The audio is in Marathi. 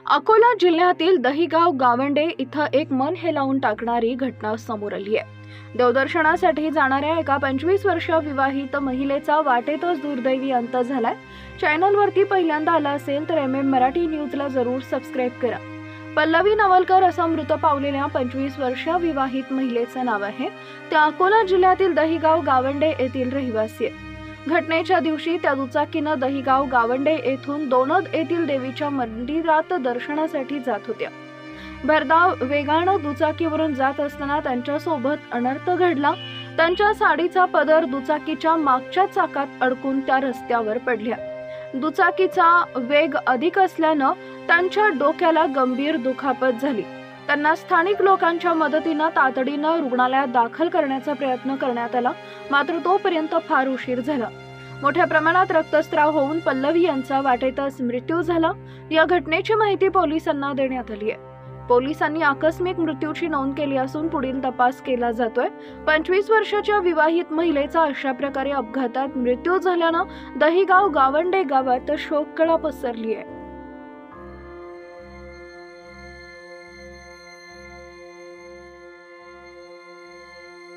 अकोला जिल्ह्यातील दहिगाव गावंडे इथं एक मन हेलावून टाकणारी घटना समोर आली आहे। देवदर्शनासाठी जाणाऱ्या एका 25 वर्षीय विवाहित महिलेचा वाटेतच दुर्दैवी अंत झालाय। चॅनलवरती पहिल्यांदा आला असेल तर MM मराठी न्यूजला जरूर सबस्क्राइब करा। पल्लवी नवलकर असं मृत पावलेल्या 25 वर्षीय विवाहित महिलेचं नाव आहे। त्या अकोला जिल्ह्यातील दहिगाव गावंडे येथील रहिवासी आहेत। घटनेच्या दिवशी त्या दुचाकीनं दहिगाव गावंडे येथून दोनद येथील देवीच्या मंदिरात दर्शनासाठी जात होत्या। भरधाव वेगानं दुचाकीवरून जात असताना त्यांच्यासोबत अनर्थ घडला। त्यांच्या साडीचा पदर दुचाकीच्या मागच्या चाकात अडकून त्या रस्त्यावर पडल्या। दुचाकीचा वेग अधिक असल्यानं त्यांच्या डोक्याला गंभीर दुखापत झाली। त्यांना स्थानिक लोकांच्या मदतीनं तातडीनं रुग्णालयात दाखल करण्याचा प्रयत्न करण्यात आला, मात्र तोपर्यंत फार उशीर झाला। मोठ्या प्रमाणात रक्तस्राव होऊन पल्लवी यांचा वाटेतच मृत्यू झाला। या घटनेची माहिती पोलिसांना देण्यात आली आहे। पोलिसांनी आकस्मिक मृत्यूची नोंद केली असून पुढील तपास केला जातोय। 25 वर्षाच्या विवाहित महिलेचा अशा प्रकारे अपघातात मृत्यू झाल्यानं दहिगाव गावंडे गावात शोककळा पसरली आहे।